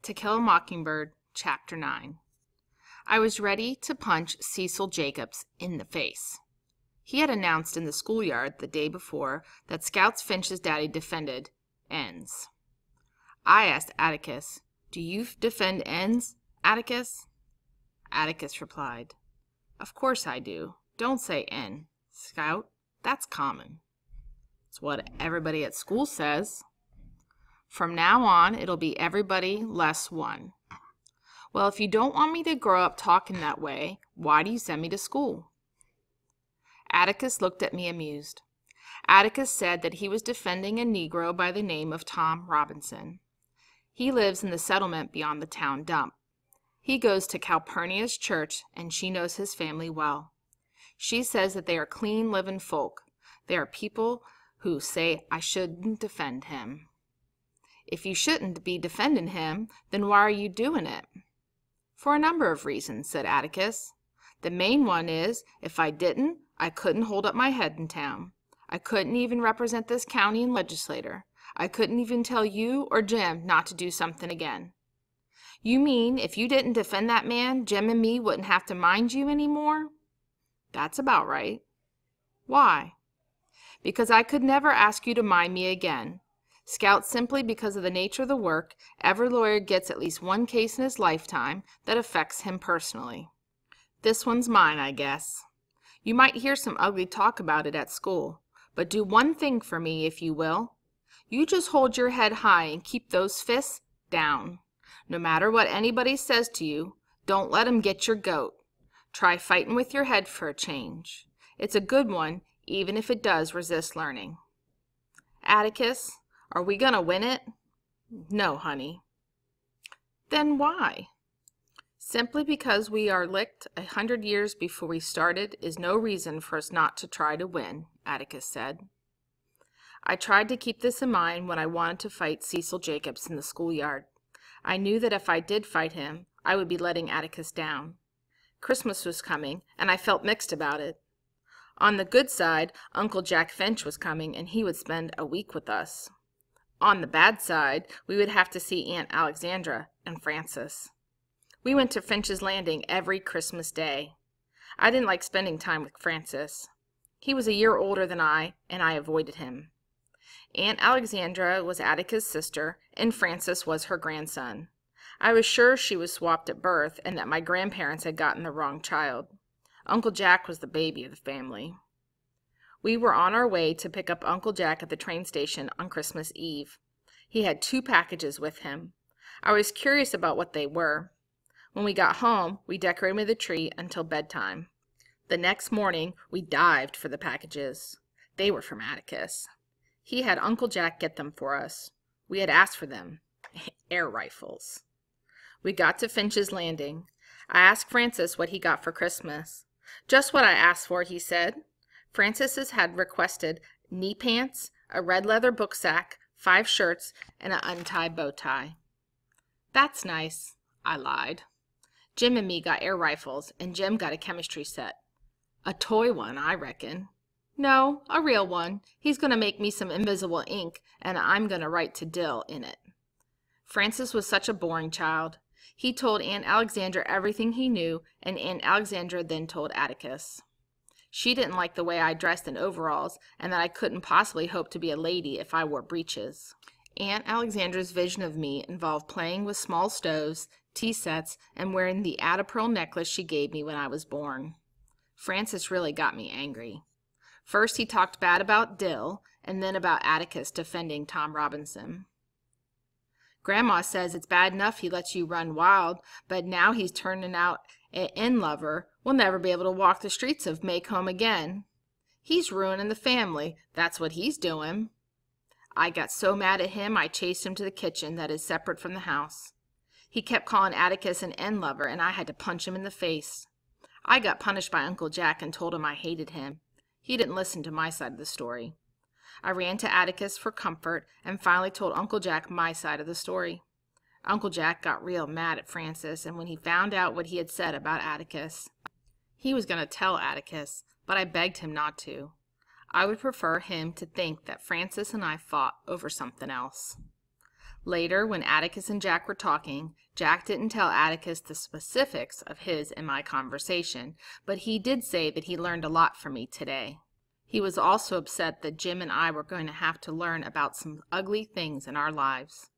To Kill a Mockingbird, Chapter 9. I was ready to punch Cecil Jacobs in the face. He had announced in the schoolyard the day before that Scout's Finch's daddy defended N's. I asked Atticus, "Do you defend N's, Atticus?" Atticus replied, "Of course I do. Don't say N, Scout. That's common." It's what everybody at school says. From now on, it'll be everybody less one. Well, if you don't want me to grow up talking that way, why do you send me to school? Atticus looked at me amused. Atticus said that he was defending a Negro by the name of Tom Robinson. He lives in the settlement beyond the town dump. He goes to Calpurnia's church, and she knows his family well. She says that they are clean living folk. They are people who say I shouldn't defend him. If you shouldn't be defending him, then why are you doing it? For a number of reasons, said Atticus. The main one is, if I didn't, I couldn't hold up my head in town. I couldn't even represent this county and legislator. I couldn't even tell you or Jim not to do something again. You mean if you didn't defend that man, Jim and me wouldn't have to mind you anymore? That's about right. Why? Because I could never ask you to mind me again. Scout, simply because of the nature of the work, every lawyer gets at least one case in his lifetime that affects him personally. This one's mine, I guess. You might hear some ugly talk about it at school, but do one thing for me, if you will. You just hold your head high and keep those fists down. No matter what anybody says to you, don't let 'em get your goat. Try fighting with your head for a change. It's a good one, even if it does resist learning. Atticus, are we going to win it? No, honey. Then why? Simply because we are licked 100 years before we started is no reason for us not to try to win, Atticus said. I tried to keep this in mind when I wanted to fight Cecil Jacobs in the schoolyard. I knew that if I did fight him, I would be letting Atticus down. Christmas was coming, and I felt mixed about it. On the good side, Uncle Jack Finch was coming, and he would spend a week with us. On the bad side, we would have to see Aunt Alexandra and Francis. We went to Finch's Landing every Christmas Day. I didn't like spending time with Francis. He was a year older than I, and I avoided him. Aunt Alexandra was Atticus' sister, and Francis was her grandson. I was sure she was swapped at birth, and that my grandparents had gotten the wrong child. Uncle Jack was the baby of the family. We were on our way to pick up Uncle Jack at the train station on Christmas Eve. He had 2 packages with him. I was curious about what they were. When we got home, we decorated the tree until bedtime. The next morning, we dived for the packages. They were from Atticus. He had Uncle Jack get them for us. We had asked for them. Air rifles. We got to Finch's Landing. I asked Francis what he got for Christmas. Just what I asked for, he said. Francis had requested knee pants, a red leather book sack, 5 shirts, and an untied bow tie. That's nice, I lied. Jim and me got air rifles, and Jim got a chemistry set. A toy one, I reckon. No, a real one. He's going to make me some invisible ink, and I'm going to write to Dill in it. Francis was such a boring child. He told Aunt Alexandra everything he knew, and Aunt Alexandra then told Atticus. She didn't like the way I dressed in overalls, and that I couldn't possibly hope to be a lady if I wore breeches. Aunt Alexandra's vision of me involved playing with small stoves, tea sets, and wearing the Ada-pearl necklace she gave me when I was born. Francis really got me angry. First he talked bad about Dill, and then about Atticus defending Tom Robinson. Grandma says it's bad enough he lets you run wild, but now he's turning out an inn lover. We'll never be able to walk the streets of Maycomb again. He's ruining the family. That's what he's doing. I got so mad at him I chased him to the kitchen that is separate from the house. He kept calling Atticus an inn lover, and I had to punch him in the face. I got punished by Uncle Jack and told him I hated him. He didn't listen to my side of the story. I ran to Atticus for comfort and finally told Uncle Jack my side of the story. Uncle Jack got real mad at Francis, and when he found out what he had said about Atticus, he was going to tell Atticus, but I begged him not to. I would prefer him to think that Francis and I fought over something else. Later, when Atticus and Jack were talking, Jack didn't tell Atticus the specifics of his and my conversation, but he did say that he learned a lot from me today. He was also upset that Jim and I were going to have to learn about some ugly things in our lives.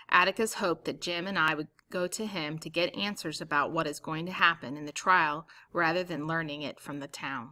Atticus hoped that Jim and I would go to him to get answers about what is going to happen in the trial rather than learning it from the town.